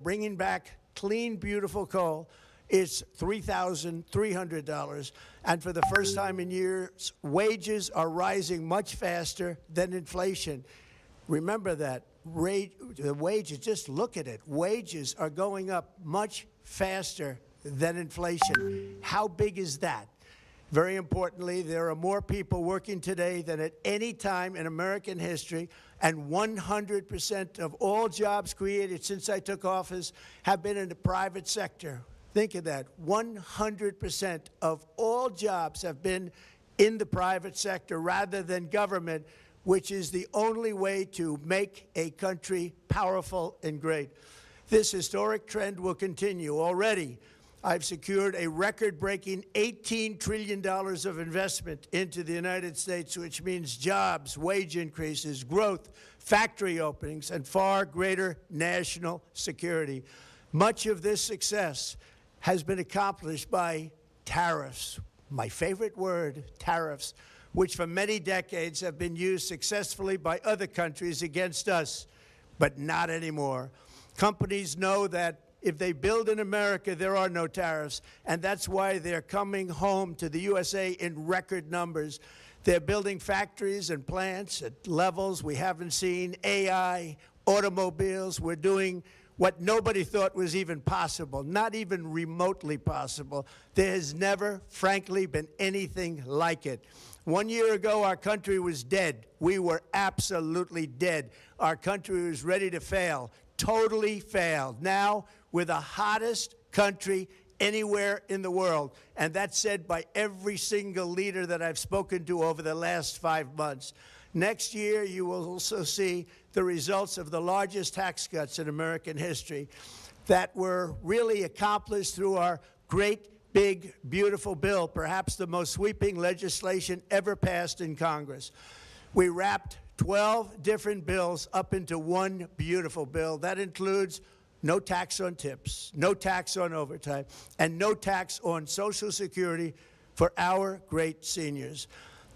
bringing back clean, beautiful coal, it's $3,300. And for the first time in years, wages are rising much faster than inflation. Remember that. The wages, just look at it. Wages are going up much faster than inflation. How big is that? Very importantly, there are more people working today than at any time in American history, and 100% of all jobs created since I took office have been in the private sector. Think of that. 100% of all jobs have been in the private sector rather than government, which is the only way to make a country powerful and great. This historic trend will continue. Already, I've secured a record-breaking $18 trillion of investment into the United States, which means jobs, wage increases, growth, factory openings, and far greater national security. Much of this success has been accomplished by tariffs. My favorite word, tariffs, which for many decades have been used successfully by other countries against us, but not anymore. Companies know that if they build in America, there are no tariffs, and that's why they're coming home to the USA in record numbers. They're building factories and plants at levels we haven't seen, AI, automobiles. We're doing what nobody thought was even possible, not even remotely possible. There has never, frankly, been anything like it. 1 year ago, our country was dead. We were absolutely dead. Our country was ready to fail, totally failed. Now, we're the hottest country anywhere in the world, and that's said by every single leader that I've spoken to over the last 5 months. Next year, you will also see the results of the largest tax cuts in American history that were really accomplished through our great, big, beautiful bill, perhaps the most sweeping legislation ever passed in Congress. We wrapped 12 different bills up into one beautiful bill. That includes no tax on tips, no tax on overtime, and no tax on Social Security for our great seniors.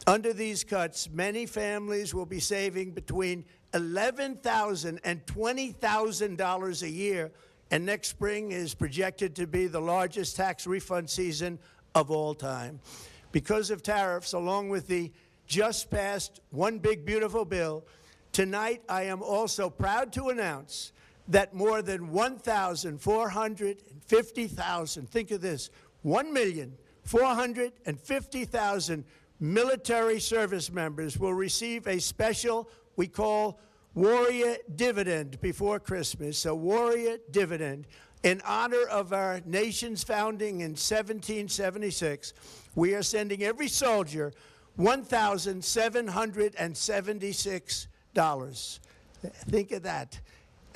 Under these cuts, many families will be saving between $11,000 and $20,000 a year, and next spring is projected to be the largest tax refund season of all time. Because of tariffs, along with the just passed One Big Beautiful Bill, tonight I am also proud to announce that more than 1,450,000, think of this, 1,450,000 military service members will receive a special, we call Warrior Dividend before Christmas, a Warrior Dividend. In honor of our nation's founding in 1776, we are sending every soldier $1,776. Think of that.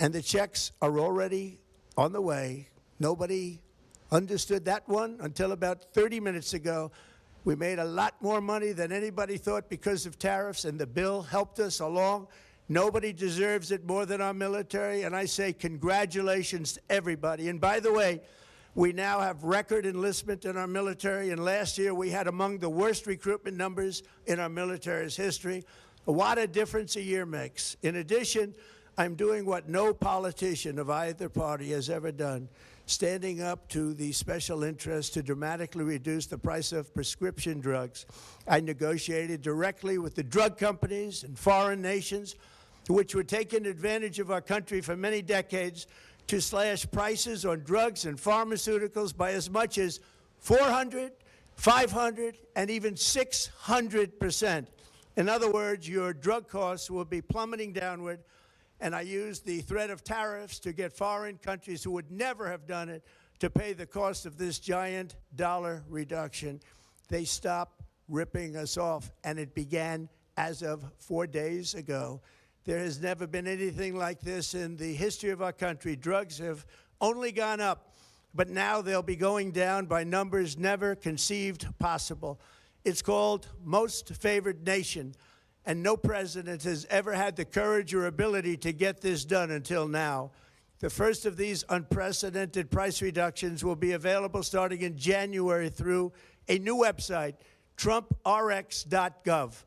And the checks are already on the way. Nobody understood that one until about 30 minutes ago. We made a lot more money than anybody thought because of tariffs, and the bill helped us along. Nobody deserves it more than our military, and I say congratulations to everybody. And by the way, we now have record enlistment in our military, and last year we had among the worst recruitment numbers in our military's history. What a difference a year makes. In addition, I'm doing what no politician of either party has ever done, standing up to the special interests to dramatically reduce the price of prescription drugs. I negotiated directly with the drug companies and foreign nations, which were taking advantage of our country for many decades, to slash prices on drugs and pharmaceuticals by as much as 400, 500, and even 600%. In other words, your drug costs will be plummeting downward. And I used the threat of tariffs to get foreign countries who would never have done it to pay the cost of this giant dollar reduction. They stopped ripping us off, and it began as of 4 days ago. There has never been anything like this in the history of our country. Drugs have only gone up, but now they'll be going down by numbers never conceived possible. It's called Most Favored Nation. And no president has ever had the courage or ability to get this done until now. The first of these unprecedented price reductions will be available starting in January through a new website, TrumpRx.gov.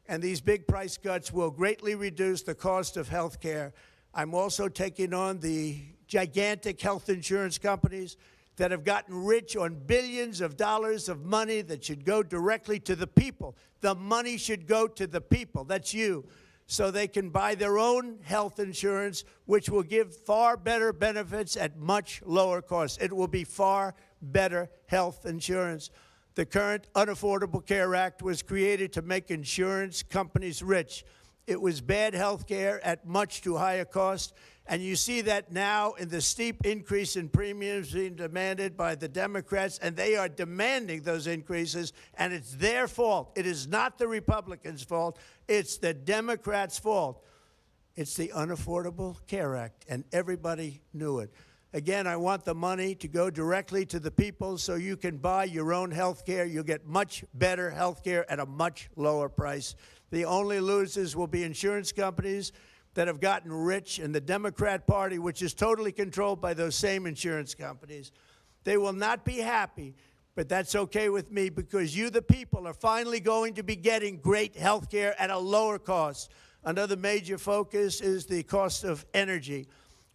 And these big price cuts will greatly reduce the cost of health care. I'm also taking on the gigantic health insurance companies that have gotten rich on billions of dollars of money that should go directly to the people. The money should go to the people, that's you, so they can buy their own health insurance, which will give far better benefits at much lower cost. It will be far better health insurance. The current Unaffordable Care Act was created to make insurance companies rich. It was bad health care at much too high a cost. And you see that now in the steep increase in premiums being demanded by the Democrats, and they are demanding those increases, and it's their fault. It is not the Republicans' fault. It's the Democrats' fault. It's the Unaffordable Care Act, and everybody knew it. Again, I want the money to go directly to the people so you can buy your own health care. You'll get much better health care at a much lower price. The only losers will be insurance companies that have gotten rich, and the Democrat Party, which is totally controlled by those same insurance companies. They will not be happy, but that's okay with me, because you, the people, are finally going to be getting great health care at a lower cost. Another major focus is the cost of energy.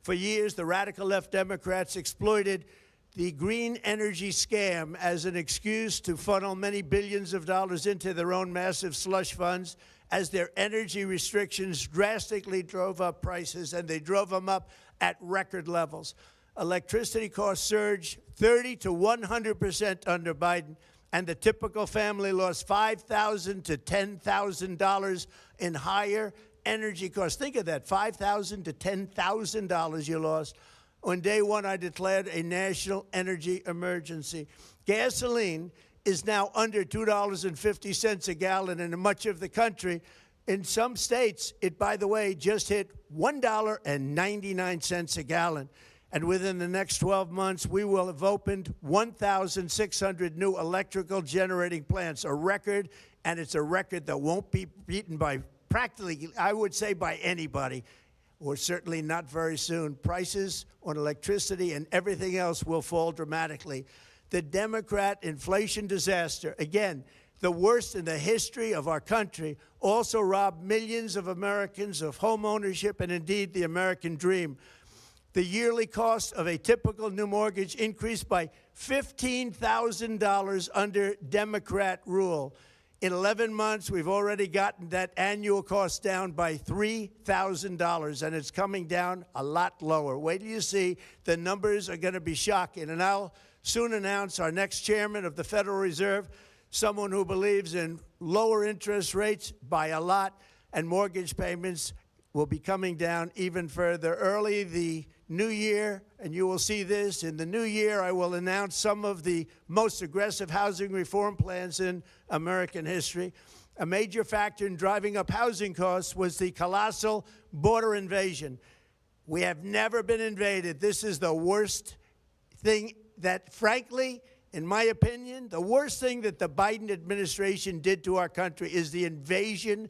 For years, the radical left Democrats exploited the green energy scam as an excuse to funnel many billions of dollars into their own massive slush funds, as their energy restrictions drastically drove up prices, and they drove them up at record levels. Electricity costs surged 30 to 100% under Biden, and the typical family lost $5,000 to $10,000 in higher energy costs. Think of that, $5,000 to $10,000 you lost. On day one, I declared a national energy emergency. Gasoline is now under $2.50 a gallon in much of the country. In some states, it, by the way, just hit $1.99 a gallon. And within the next 12 months, we will have opened 1,600 new electrical generating plants, a record, and it's a record that won't be beaten by practically, I would say, by anybody, or certainly not very soon. Prices on electricity and everything else will fall dramatically. The Democrat inflation disaster, again, the worst in the history of our country, also robbed millions of Americans of home ownership and indeed the American dream. The yearly cost of a typical new mortgage increased by $15,000 under Democrat rule. In 11 months, we've already gotten that annual cost down by $3,000, and it's coming down a lot lower. Wait till you see. The numbers are going to be shocking. And I'll soon announce our next chairman of the Federal Reserve, someone who believes in lower interest rates by a lot, and mortgage payments will be coming down even further. Early the new year, and you will see this, in the new year I will announce some of the most aggressive housing reform plans in American history. A major factor in driving up housing costs was the colossal border invasion. We have never been invaded. This is the worst thing that, frankly, in my opinion, the worst thing that the Biden administration did to our country is the invasion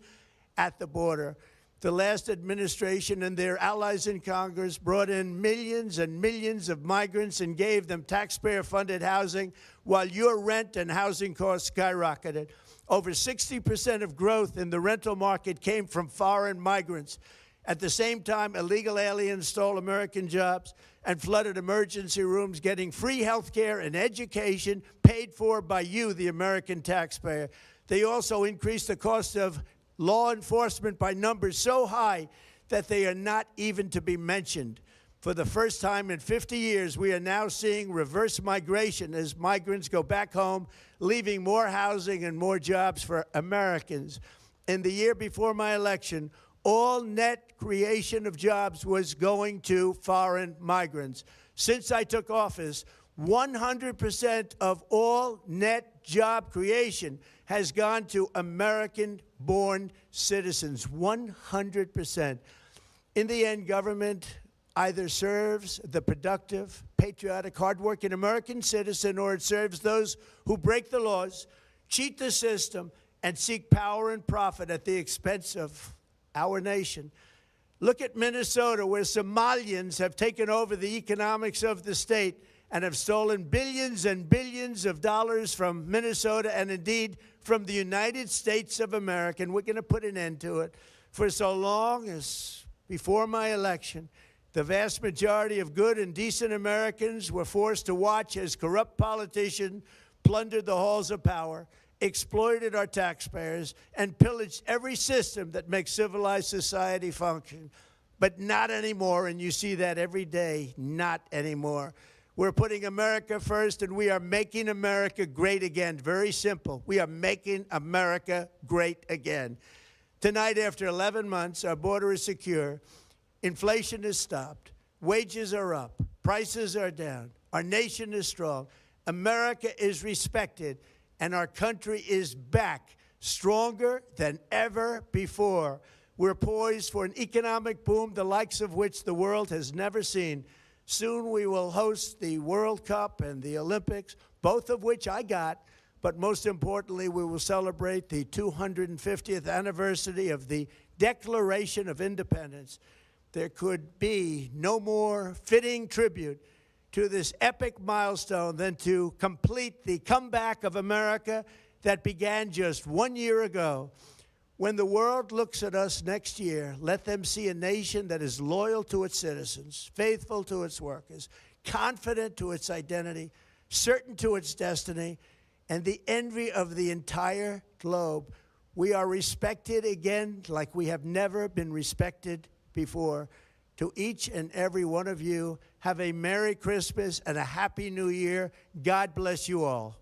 at the border. The last administration and their allies in Congress brought in millions and millions of migrants and gave them taxpayer-funded housing while your rent and housing costs skyrocketed. Over 60% of growth in the rental market came from foreign migrants. At the same time, illegal aliens stole American jobs and flooded emergency rooms, getting free health care and education paid for by you, the American taxpayer. They also increased the cost of law enforcement by numbers so high that they are not even to be mentioned. For the first time in 50 years, we are now seeing reverse migration as migrants go back home, leaving more housing and more jobs for Americans. In the year before my election, all net creation of jobs was going to foreign migrants. Since I took office, 100% of all net job creation has gone to American-born citizens, 100%. In the end, government either serves the productive, patriotic, hardworking American citizen, or it serves those who break the laws, cheat the system, and seek power and profit at the expense of our nation. Look at Minnesota, where Somalians have taken over the economics of the state and have stolen billions and billions of dollars from Minnesota and indeed from the United States of America. And we're going to put an end to it. For so long as before my election, The vast majority of good and decent Americans were forced to watch as corrupt politicians plundered the halls of power, exploited our taxpayers, and pillaged every system that makes civilized society function. But not anymore, and you see that every day, not anymore. We're putting America first, and we are making America great again. Very simple. We are making America great again. Tonight, after 11 months, our border is secure. Inflation is stopped. Wages are up. Prices are down. Our nation is strong. America is respected, and our country is back, stronger than ever before. We're poised for an economic boom, the likes of which the world has never seen. Soon we will host the World Cup and the Olympics, both of which I got. But most importantly, we will celebrate the 250th anniversary of the Declaration of Independence. There could be no more fitting tribute to this epic milestone than to complete the comeback of America that began just 1 year ago. When the world looks at us next year, let them see a nation that is loyal to its citizens, faithful to its workers, confident to its identity, certain to its destiny, and the envy of the entire globe. We are respected again like we have never been respected before. To each and every one of you, have a Merry Christmas and a Happy New Year. God bless you all.